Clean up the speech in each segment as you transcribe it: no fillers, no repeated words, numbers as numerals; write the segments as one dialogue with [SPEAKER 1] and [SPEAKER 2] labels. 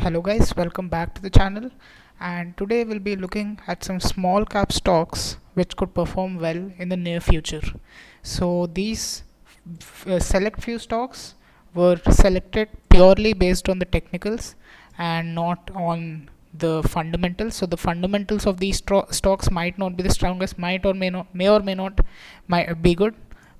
[SPEAKER 1] Hello guys, welcome back to the channel, and today we'll be looking at some small cap stocks which could perform well in the near future. So these select few stocks were selected purely based on the technicals and not on the fundamentals. So the fundamentals of these stocks might not be the strongest, might or may not might be good,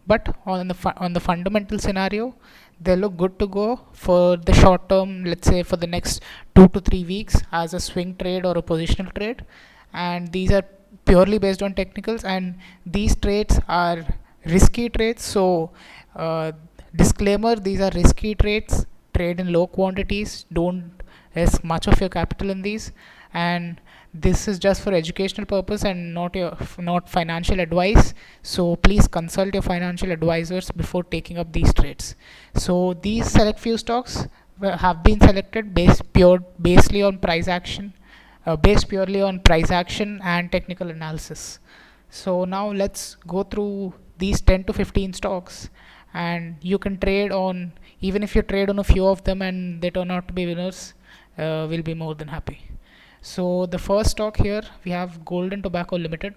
[SPEAKER 1] but on the fundamental scenario they look good to go for the short term, let's say for the next 2 to 3 weeks as a swing trade or a positional trade. And these are purely based on technicals, and these trades are risky trades. So disclaimer, these are risky trades. Trade in low quantities, don't risk much of your capital in these, and this is just for educational purpose and not financial advice. So please consult your financial advisors before taking up these trades. So these select few stocks have been selected based purely on price action and technical analysis. So now let's go through these 10 to 15 stocks, and you can trade on, even if you trade on a few of them and they turn out to be winners, we'll be more than happy. So the first stock here we have Golden Tobacco Limited.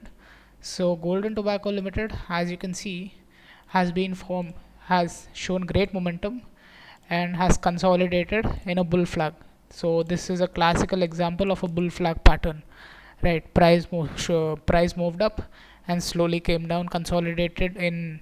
[SPEAKER 1] So Golden Tobacco Limited, as you can see, has shown great momentum and has consolidated in a bull flag. So this is a classical example of a bull flag pattern, right? Price moved up and slowly came down, consolidated in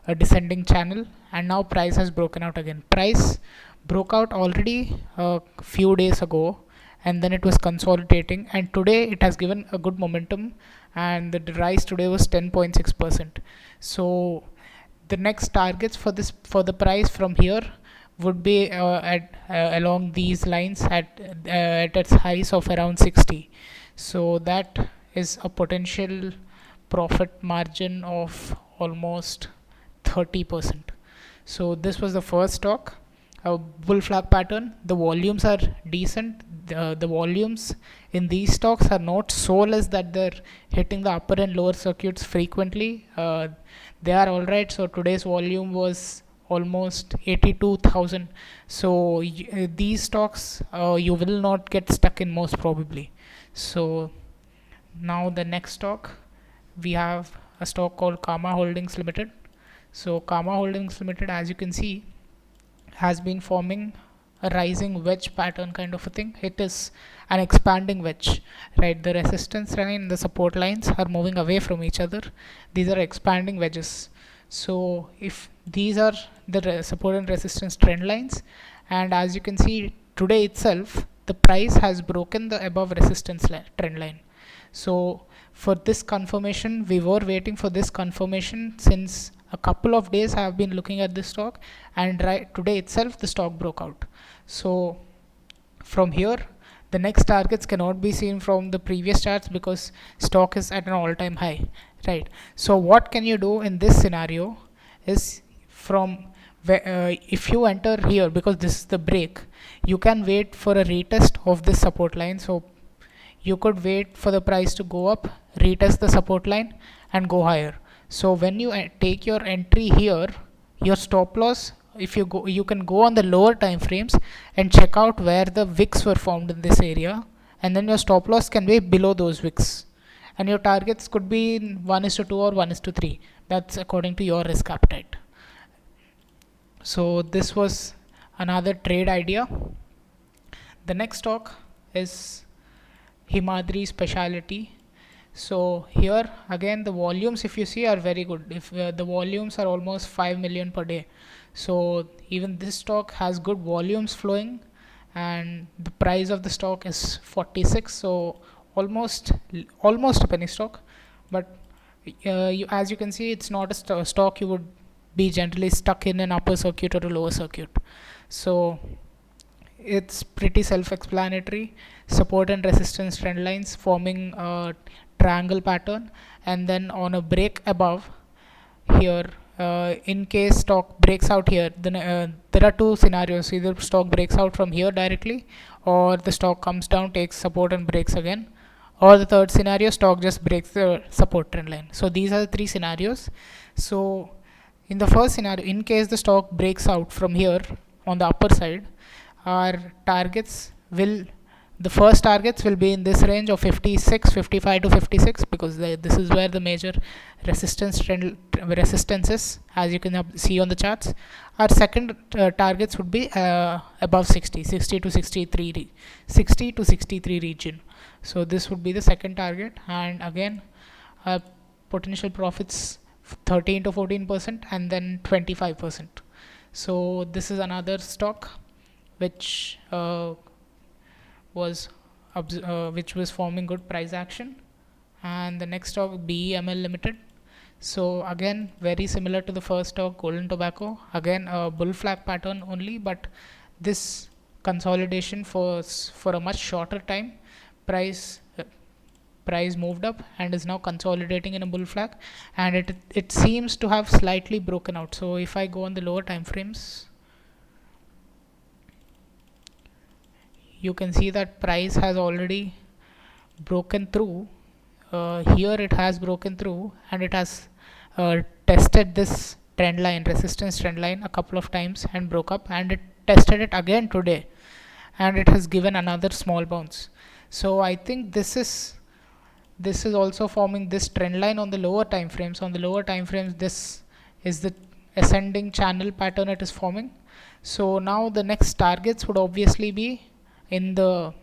[SPEAKER 1] a descending channel, and now price has broken out again. Price broke out already a few days ago, and then it was consolidating, and today it has given a good momentum, and the rise today was 10.6%. So the next targets for the price from here would be at along these lines at its highs of around 60. So that is a potential profit margin of almost 30%. So this was the first stock, a bull flag pattern. The volumes are decent. The volumes in these stocks are not so less that they're hitting the upper and lower circuits frequently. They are all right. So today's volume was almost 82,000. So these stocks you will not get stuck in most probably. So now the next stock, we have a stock called Kama Holdings Limited. So Kama Holdings Limited, as you can see, has been forming a rising wedge pattern kind of a thing. It is an expanding wedge, right? The resistance line and the support lines are moving away from each other. These are expanding wedges. So if these are the support and resistance trend lines, and as you can see today itself, the price has broken the above resistance trend line. So for this confirmation, we were waiting for this confirmation since a couple of days. I have been looking at this stock, and right today itself the stock broke out. So from here, the next targets cannot be seen from the previous charts because stock is at an all-time high, right? So what can you do in this scenario is, if you enter here, because this is the break, you can wait for a retest of this support line. So you could wait for the price to go up, retest the support line, and go higher. So when you take your entry here, your stop loss, if you can go on the lower time frames and check out where the wicks were formed in this area, and then your stop loss can be below those wicks, and your targets could be 1:2 or 1:3. That's according to your risk appetite. So this was another trade idea. The next stock is Himadri Specialty. So here again the volumes, if you see, are very good. If the volumes are almost 5 million per day, so even this stock has good volumes flowing, and the price of the stock is 46. So almost a penny stock, but as you can see, it's not a stock you would be generally stuck in an upper circuit or a lower circuit. So it's pretty self-explanatory. Support and resistance trend lines forming a triangle pattern, and then on a break above here, in case stock breaks out here, then there are two scenarios: either stock breaks out from here directly, or the stock comes down, takes support and breaks again, or the third scenario, stock just breaks the support trend line. So these are the three scenarios. So in the first scenario, in case the stock breaks out from here on the upper side, our targets will the first targets will be in this range of 56, 55 to 56, because this is where the major resistance is, as you can see on the charts. Our second targets would be above 60, 60 to 63, 60 to 63 region. So this would be the second target, and again potential profits 13 to 14% and then 25%. So this is another stock which was forming good price action. And the next stock, BEML Limited. So again, very similar to the first stock, Golden Tobacco. Again, a bull flag pattern only, but this consolidation for a much shorter time. Price moved up and is now consolidating in a bull flag, and it seems to have slightly broken out. So if I go on the lower time frames, you can see that price has already broken through. Here it has broken through, and it has tested this trend line, resistance trend line, a couple of times and broke up, and it tested it again today, and it has given another small bounce. So I think this is also forming this trend line on the lower time frames. On the lower time frames, this is the ascending channel pattern it is forming. So now the next targets would obviously be in the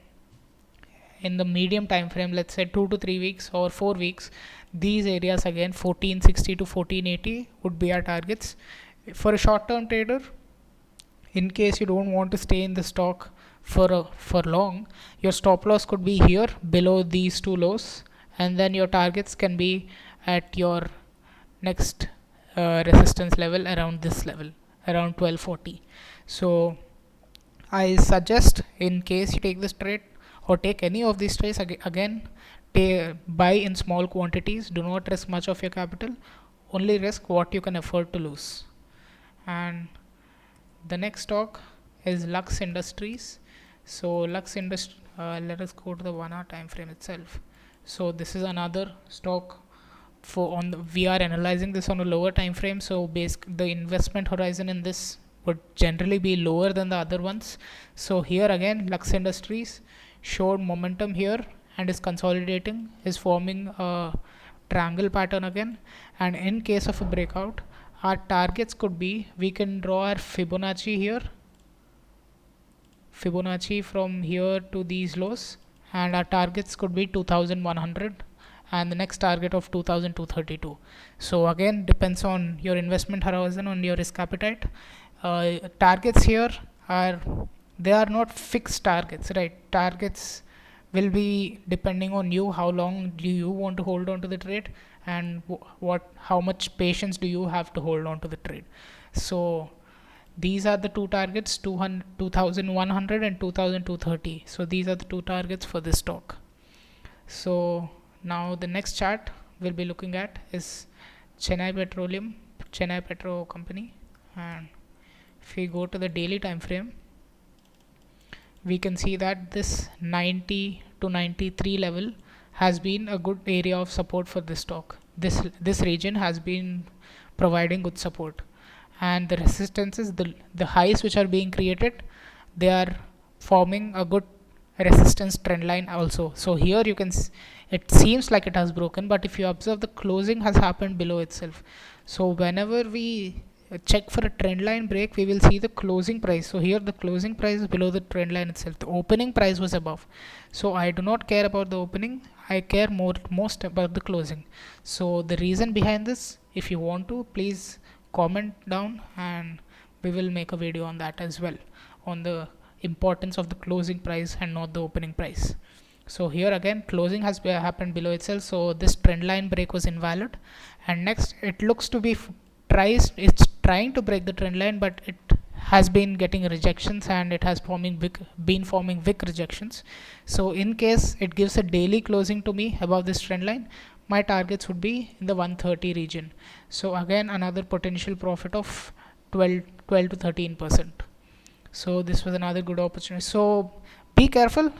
[SPEAKER 1] medium time frame, let's say 2 to 3 weeks or 4 weeks. These areas again, 1460 to 1480 would be our targets. For a short term trader, in case you don't want to stay in the stock for long, your stop loss could be here below these two lows, and then your targets can be at your next resistance level around this level, around 1240. So I suggest, in case you take this trade or take any of these trades, again buy in small quantities. Do not risk much of your capital, only risk what you can afford to lose. And the next stock is Lux Industries. So let us go to the 1 hour time frame itself. So this is another stock we are analyzing this on a lower time frame. So the investment horizon in this would generally be lower than the other ones. So here again, Lux Industries showed momentum here and is consolidating, is forming a triangle pattern again. And in case of a breakout, our targets could be, we can draw our Fibonacci here, Fibonacci from here to these lows, and our targets could be 2100 and the next target of 2232. So again, depends on your investment horizon, on your risk appetite. Targets here are not fixed targets, right? Targets will be depending on you, how long do you want to hold on to the trade, and how much patience do you have to hold on to the trade. So these are the two targets, 2100 and 2230. So these are the two targets for this stock. So now the next chart we'll be looking at is Chennai Petro Company. And if we go to the daily time frame, we can see that this 90 to 93 level has been a good area of support for this stock. This region has been providing good support, and the resistances, the highs which are being created, they are forming a good resistance trend line also. So here you can it seems like it has broken, but if you observe, the closing has happened below itself. So whenever we check for a trend line break, we will see the closing price. So here the closing price is below the trend line itself. The opening price was above. So I do not care about the opening, I care most about the closing. So the reason behind this, if you want to, please comment down and we will make a video on that as well, on the importance of the closing price and not the opening price. So here again, closing has happened below itself, so this trend line break was invalid. And next, it looks to be it's trying to break the trend line, but it has been getting rejections, and it has been forming wick rejections. So in case it gives a daily closing to me above this trend line, my targets would be in the 130 region. So again, another potential profit of 12 to 13%. So this was another good opportunity. So be careful,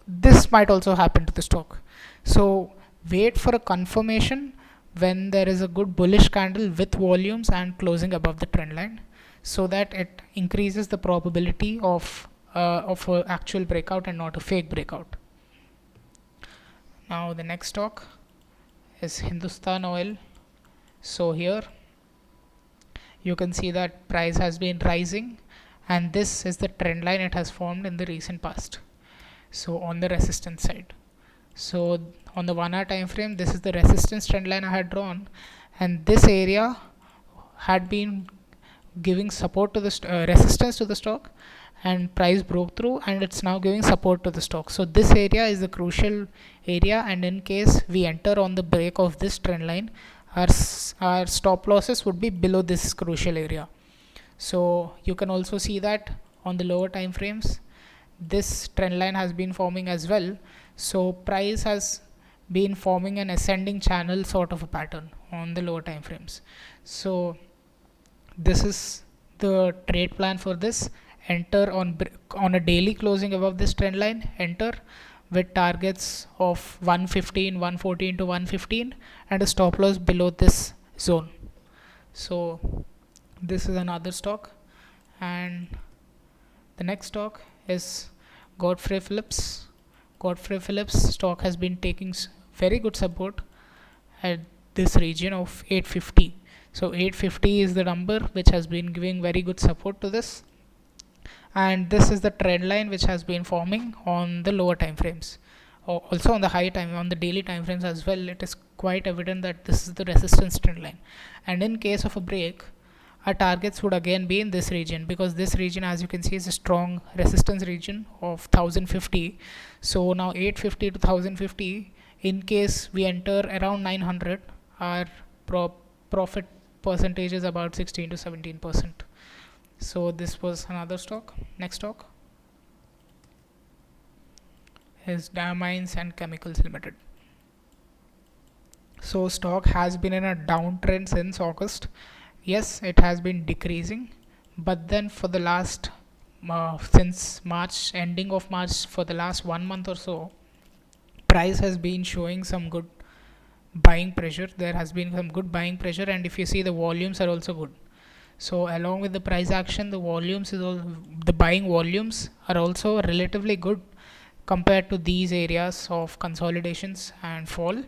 [SPEAKER 1] this might also happen to the stock. So wait for a confirmation when there is a good bullish candle with volumes and closing above the trend line, so that it increases the probability of of a actual breakout and not a fake breakout. Now the next stock is Hindustan Oil. So here you can see that price has been rising, and this is the trend line it has formed in the recent past. So on the resistance side, so on the 1 hour time frame, this is the resistance trend line I had drawn, and this area had been giving support to the resistance to the stock, and price broke through and it's now giving support to the stock. So this area is the crucial area, and in case we enter on the break of this trend line, our stop losses would be below this crucial area. So you can also see that on the lower time frames, this trend line has been forming as well. So price has been forming an ascending channel sort of a pattern on the lower time frames. So this is the trade plan for this. Enter on a daily closing above this trend line, enter with targets of 115, 114 to 115, and a stop loss below this zone. So this is another stock, and the next stock is Godfrey Phillips. Godfrey Phillips stock has been taking very good support at this region of 850. So 850 is the number which has been giving very good support to this, and this is the trend line which has been forming on the lower time frames. Also on the high time, on the daily time frames as well, it is quite evident that this is the resistance trend line, and in case of a break, our targets would again be in this region, because this region, as you can see, is a strong resistance region of 1050. So now 850 to 1050, in case we enter around 900, our profit percentage is about 16 to 17%. So this was another stock. Next stock is Diamines and Chemicals Limited. So stock has been in a downtrend since August. Yes, it has been decreasing, but then for the last since March, ending of March, for the last 1 month or so, price has been showing some good buying pressure. There has been some good buying pressure, and if you see, the volumes are also good. So along with the price action, the volumes is the buying volumes are also relatively good compared to these areas of consolidations and fall.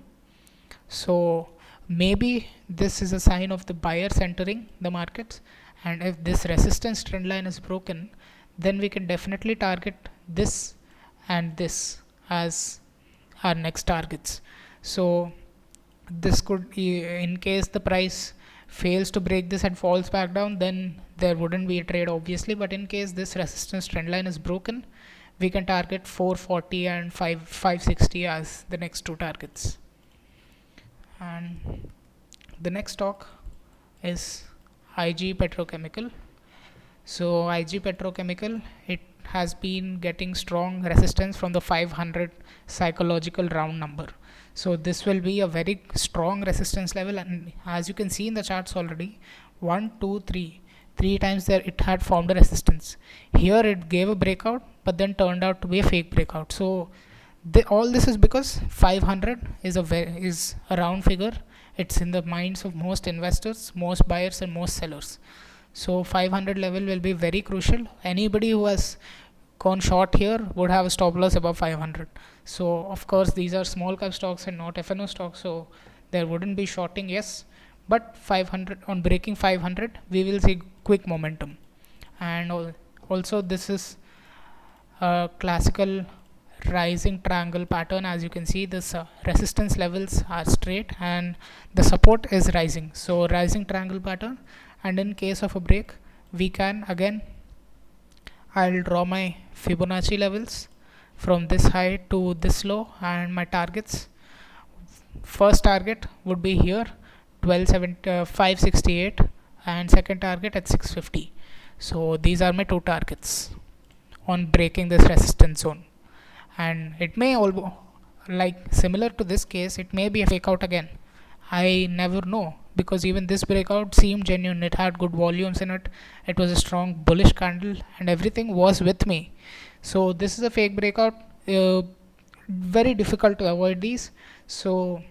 [SPEAKER 1] So maybe this is a sign of the buyers entering the markets, and if this resistance trend line is broken, then we can definitely target this and this as our next targets. So this could, in case the price fails to break this and falls back down, then there wouldn't be a trade obviously, but in case this resistance trend line is broken, we can target 440 and 560 as the next two targets. And the next stock is IG Petrochemical. So IG Petrochemical, it has been getting strong resistance from the 500 psychological round number. So this will be a very strong resistance level, and as you can see in the charts already, 1 2 3 times there it had formed a resistance. Here it gave a breakout, but then turned out to be a fake breakout. So all this is because 500 is a round figure. It's in the minds of most investors, most buyers, and most sellers. So 500 level will be very crucial. Anybody who has gone short here would have a stop loss above 500. So of course these are small cap stocks and not FNO stocks, so there wouldn't be shorting, yes, but 500, on breaking 500 we will see quick momentum. And also this is a classical rising triangle pattern. As you can see, this resistance levels are straight and the support is rising, so rising triangle pattern. And in case of a break, we can again, I'll draw my Fibonacci levels from this high to this low, and my targets. First target would be here 568, and second target at 650. So these are my two targets on breaking this resistance zone. And it may like similar to this case, it may be a fake out again. I never know, because even this breakout seemed genuine. It had good volumes in it. It was a strong bullish candle and everything was with me. So this is a fake breakout. Very difficult to avoid these. So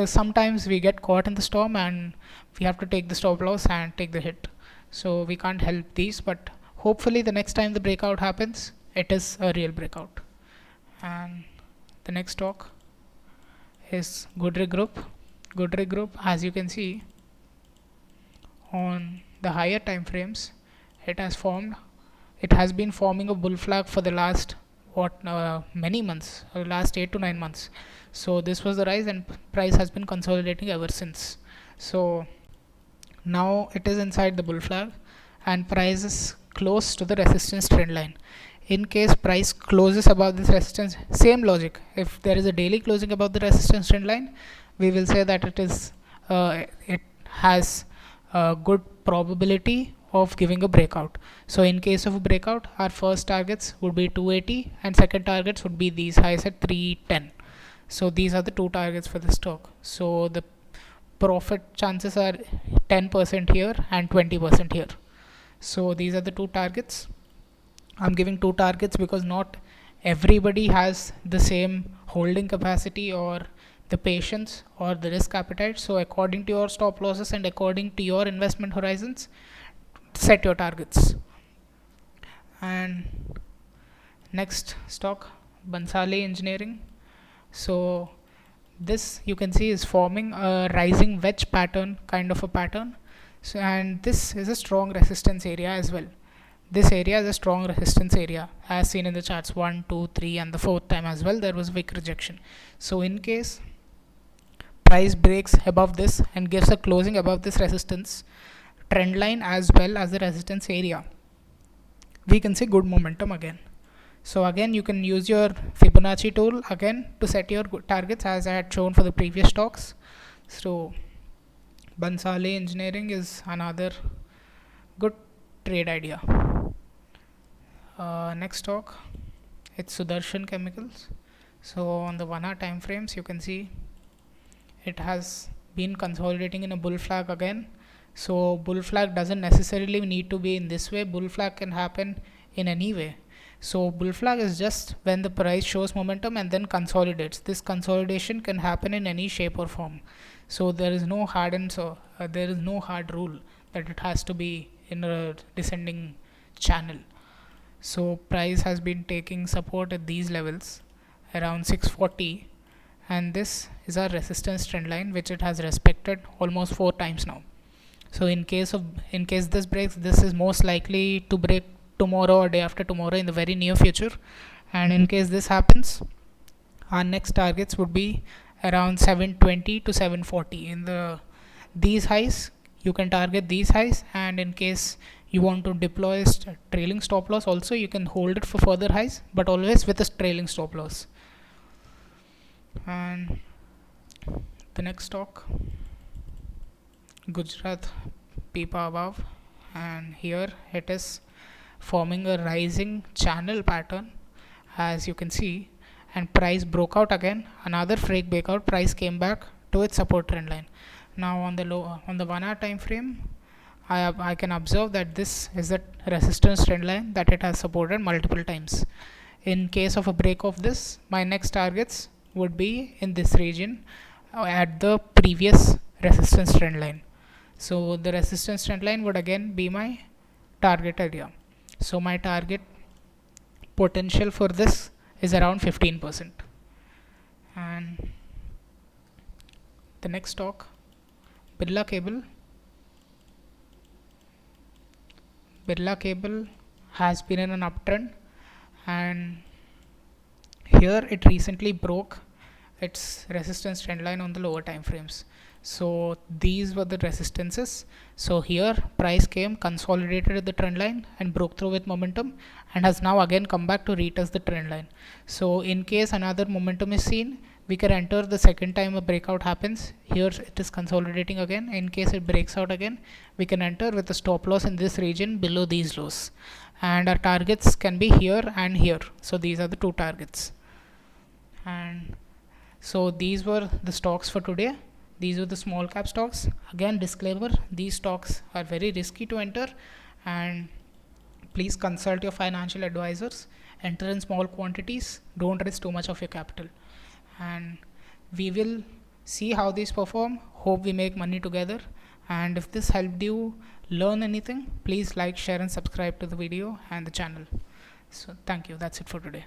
[SPEAKER 1] sometimes we get caught in the storm and we have to take the stop loss and take the hit. So we can't help these, but hopefully the next time the breakout happens, it is a real breakout. And the next stock is Goodrich Group. Goodrich Group, as you can see on the higher time frames, it has been forming a bull flag for the last many months, last 8 to 9 months. So this was the rise, and price has been consolidating ever since. So now it is inside the bull flag, and price is close to the resistance trend line. In case price closes above this resistance, same logic, if there is a daily closing above the resistance trend line, we will say that it has a good probability of giving a breakout. So in case of a breakout, our first targets would be 280 and second targets would be these highs at 310. So these are the two targets for the stock. So the profit chances are 10% here and 20% here. So these are the two targets. I'm giving two targets because not everybody has the same holding capacity or the patience or the risk appetite. So according to your stop losses and according to your investment horizons, set your targets. And next stock, Bansali Engineering. So this you can see is forming a rising wedge pattern, kind of a pattern. So, and this is a strong resistance area as well. This area is a strong resistance area as seen in the charts 1, 2, 3 and the fourth time as well there was a wick rejection. So in case price breaks above this and gives a closing above this resistance trend line as well as the resistance area, we can see good momentum again. So again you can use your Fibonacci tool again to set your targets as I had shown for the previous stocks. So Bansali Engineering is another good trade idea. Next stock, it's Sudarshan Chemicals. So on the 1 hour time frames you can see it has been consolidating in a bull flag again. So bull flag doesn't necessarily need to be in this way. Bull flag can happen in any way. So bull flag is just when the price shows momentum and then consolidates. This consolidation can happen in any shape or form. So there is no hard rule that it has to be in a descending channel. So price has been taking support at these levels around 640, and this is our resistance trend line which it has respected almost 4 times now. So in case this breaks, this is most likely to break tomorrow or day after tomorrow in the very near future. And in case this happens, our next targets would be around 720 to 740. In these highs you can target these highs, and in case you want to deploy a trailing stop loss also, you can hold it for further highs, but always with a trailing stop loss. And the next stock, Gujarat Pipavav above, and here it is forming a rising channel pattern as you can see, and price broke out again, another freak breakout, price came back to its support trend line. Now on the 1 hour time frame, I can observe that this is the resistance trend line that it has supported multiple times. In case of a break of this, my next targets would be in this region at the previous resistance trend line. So the resistance trend line would again be my target area. So my target potential for this is around 15%. And the next stock, Birla Cable. Birla Cable has been in an uptrend, and here it recently broke its resistance trend line on the lower time frames. So these were the resistances. So here price came, consolidated at the trend line and broke through with momentum, and has now again come back to retest the trend line. So in case another momentum is seen, we can enter the second time a breakout happens. Here it is consolidating again. In case it breaks out again, we can enter with a stop loss in this region below these lows, and our targets can be here and here. So these are the two targets. And so these were the stocks for today. These were the small cap stocks. Again, disclaimer, these stocks are very risky to enter, and please consult your financial advisors. Enter in small quantities, don't risk too much of your capital, and we will see how these perform. Hope we make money together. And if this helped you, learn anything, please like, share and subscribe to the video and the channel. So thank you. That's it for today.